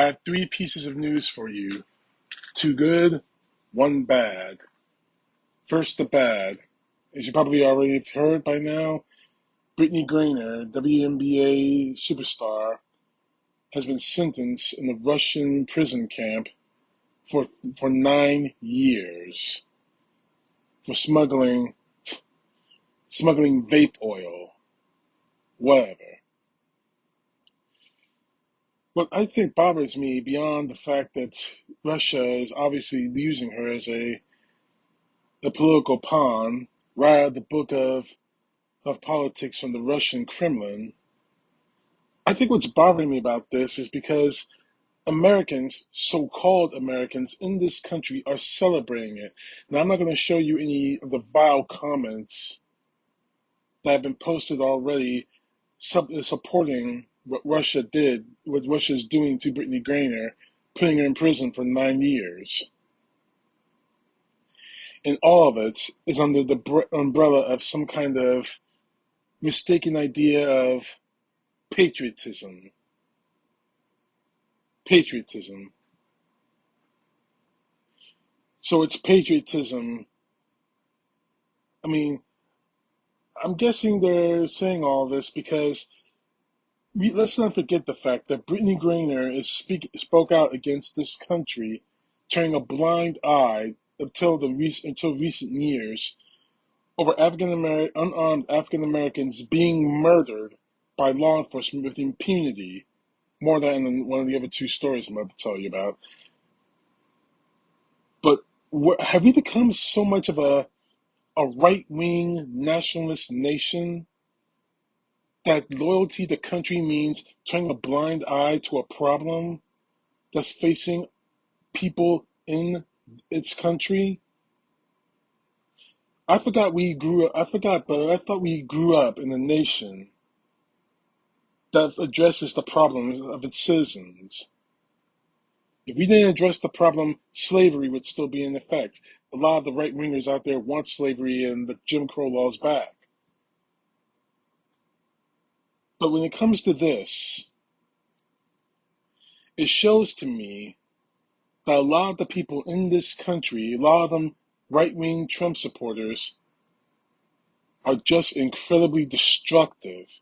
I have three pieces of news for you. Two good, one bad. First, the bad. As you probably already have heard by now, Brittany Grainer, WNBA superstar, has been sentenced in a Russian prison camp for 9 years for smuggling vape oil, whatever. What I think bothers me beyond the fact that Russia is obviously using her as a political pawn, right out of the book of politics from the Russian Kremlin. I think what's bothering me about this is because Americans, so-called Americans in this country, are celebrating it. Now, I'm not going to show you any of the vile comments that have been posted already supporting what Russia did, what Russia is doing to Brittany Grainer, putting her in prison for 9 years. And all of it is under the umbrella of some kind of mistaken idea of patriotism. Patriotism. So it's patriotism. I mean, I'm guessing they're saying all this because let's not forget the fact that Brittany Grainer spoke out against this country, turning a blind eye until recent years over unarmed African Americans being murdered by law enforcement with impunity. More than in one of the other two stories I'm about to tell you about. But have we become so much of a right-wing nationalist nation that loyalty to country means turning a blind eye to a problem that's facing people in its country? I thought we grew up in a nation that addresses the problems of its citizens. If we didn't address the problem, slavery would still be in effect. A lot of the right-wingers out there want slavery and the Jim Crow laws back. But when it comes to this, it shows to me that a lot of the people in this country, a lot of them right-wing Trump supporters, are just incredibly destructive.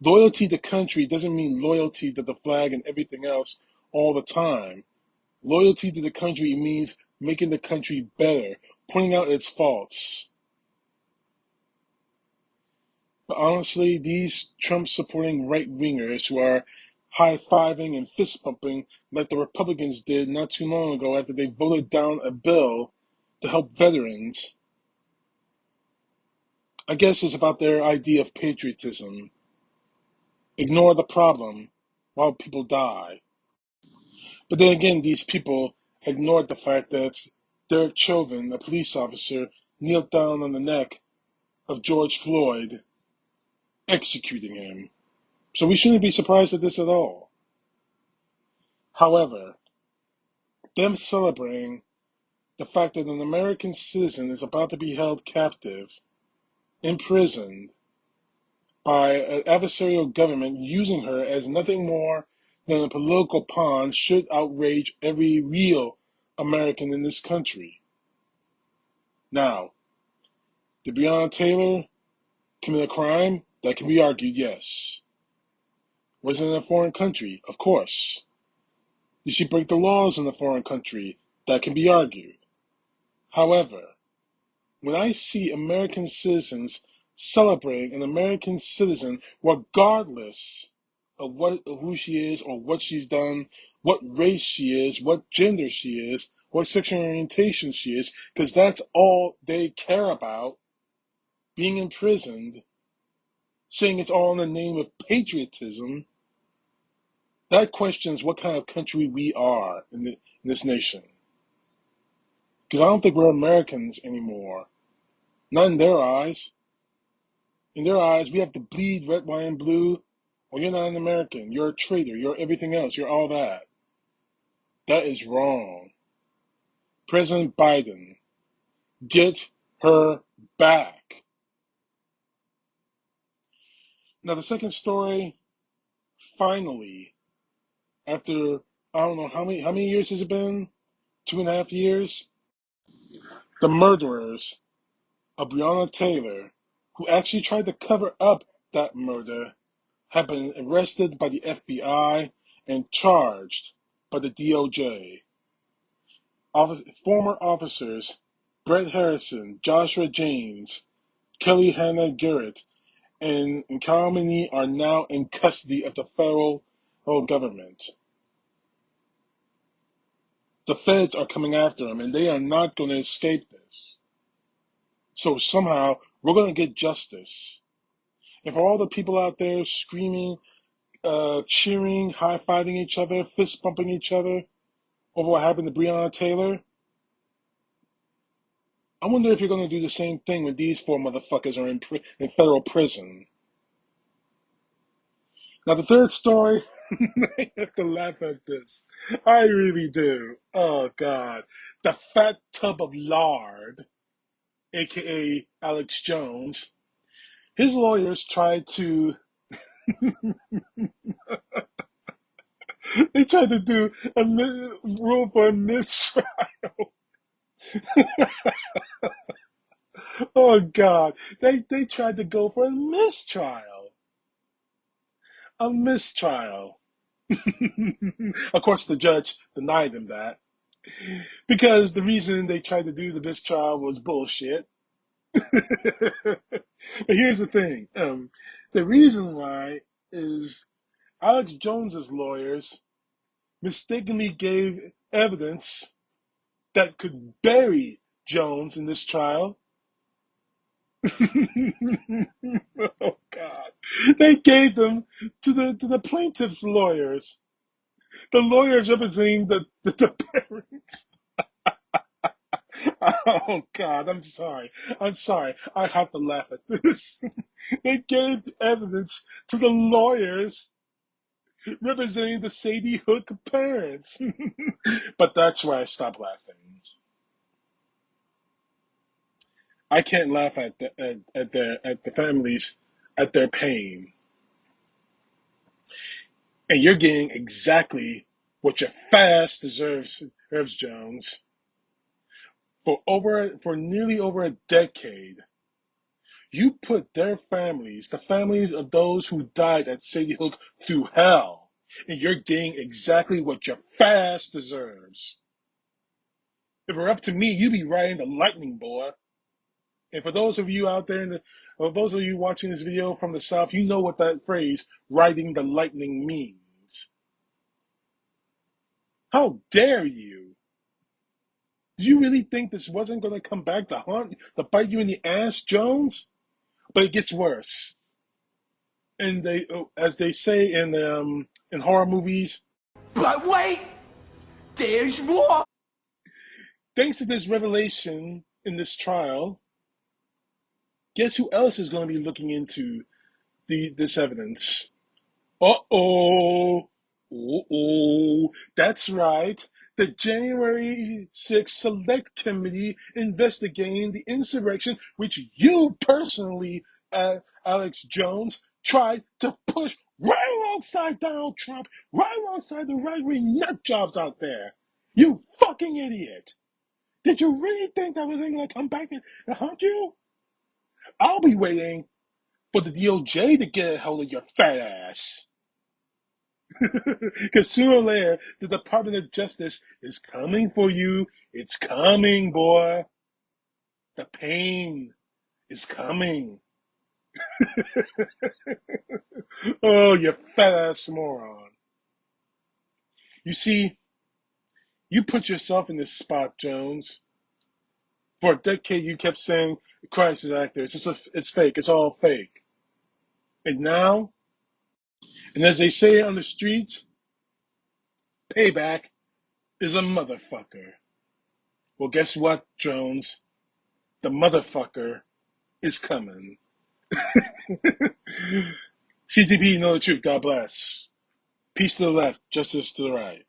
Loyalty to country doesn't mean loyalty to the flag and everything else all the time. Loyalty to the country means making the country better, pointing out its faults. But honestly, these Trump-supporting right-wingers who are high-fiving and fist-pumping like the Republicans did not too long ago after they voted down a bill to help veterans, I guess it's about their idea of patriotism. Ignore the problem while people die. But then again, these people ignored the fact that Derek Chauvin, a police officer, kneeled down on the neck of George Floyd, executing him. So we shouldn't be surprised at this at all. However, them celebrating the fact that an American citizen is about to be held captive, imprisoned, by an adversarial government using her as nothing more than a political pawn should outrage every real American in this country. Now, did Breona Taylor commit a crime? That can be argued, yes. Was it in a foreign country? Of course. Did she break the laws in a foreign country? That can be argued. However, when I see American citizens celebrating an American citizen, regardless of who she is or what she's done, what race she is, what gender she is, what sexual orientation she is, because that's all they care about, being imprisoned, saying it's all in the name of patriotism, that questions what kind of country we are in this nation. Because I don't think we're Americans anymore. Not in their eyes. In their eyes, we have to bleed red, white, and blue. Well, you're not an American. You're a traitor. You're everything else. You're all that. That is wrong. President Biden, get her back. Now, the second story, finally, after I don't know how many years has it been? 2.5 years. The murderers of Breona Taylor, who actually tried to cover up that murder, have been arrested by the FBI and charged by the DOJ. Former officers Brett Harrison, Joshua James, Kelly Hannah Garrett, and Kalamini are now in custody of the federal government. The feds are coming after them, and they are not going to escape this. So somehow, we're going to get justice. And for all the people out there screaming, cheering, high-fiving each other, fist-bumping each other over what happened to Breonna Taylor, I wonder if you're going to do the same thing when these four motherfuckers are in federal prison. Now, the third story, I have to laugh at this. I really do. Oh, God. The fat tub of lard, a.k.a. Alex Jones, his lawyers tried to, they tried to do a rule for a mistrial. Oh, God. They tried to go for a mistrial. A mistrial. Of course, the judge denied him that because the reason they tried to do the mistrial was bullshit. But here's the thing: the reason why is Alex Jones's lawyers mistakenly gave evidence that could bury Jones in this trial. Oh God! They gave them to the plaintiff's lawyers, the lawyers representing the parents. Oh God, I'm sorry. I'm sorry. I have to laugh at this. They gave evidence to the lawyers representing the Sadie Hook parents. But that's why I stopped laughing. I can't laugh at the families at their pain. And you're getting exactly what your fast deserves, Jones. For nearly over a decade, you put their families, the families of those who died at Sadie Hook, through hell. And you're getting exactly what your fast deserves. If it were up to me, you'd be riding the lightning, boy. And for those of you out there, or those of you watching this video from the South, you know what that phrase, riding the lightning, means. How dare you? Did you really think this wasn't going to come back to bite you in the ass, Jones? But it gets worse. And as they say in horror movies. But wait, there's more. Thanks to this revelation in this trial, guess who else is going to be looking into this evidence? Uh-oh. Uh-oh. That's right. The January 6th Select Committee investigating the insurrection, which you personally, Alex Jones, tried to push right alongside Donald Trump, right alongside the right-wing nut jobs out there. You fucking idiot. Did you really think that was going to come back and haunt you? I'll be waiting for the DOJ to get a hold of your fat ass. Because sooner or later, the Department of Justice is coming for you. It's coming, boy. The pain is coming. Oh, you fat ass moron. You see, you put yourself in this spot, Jones. For a decade, you kept saying crisis actors. It's fake. It's all fake. And now, and as they say on the streets, payback is a motherfucker. Well, guess what, Jones? The motherfucker is coming. CTP, know the truth. God bless. Peace to the left, justice to the right.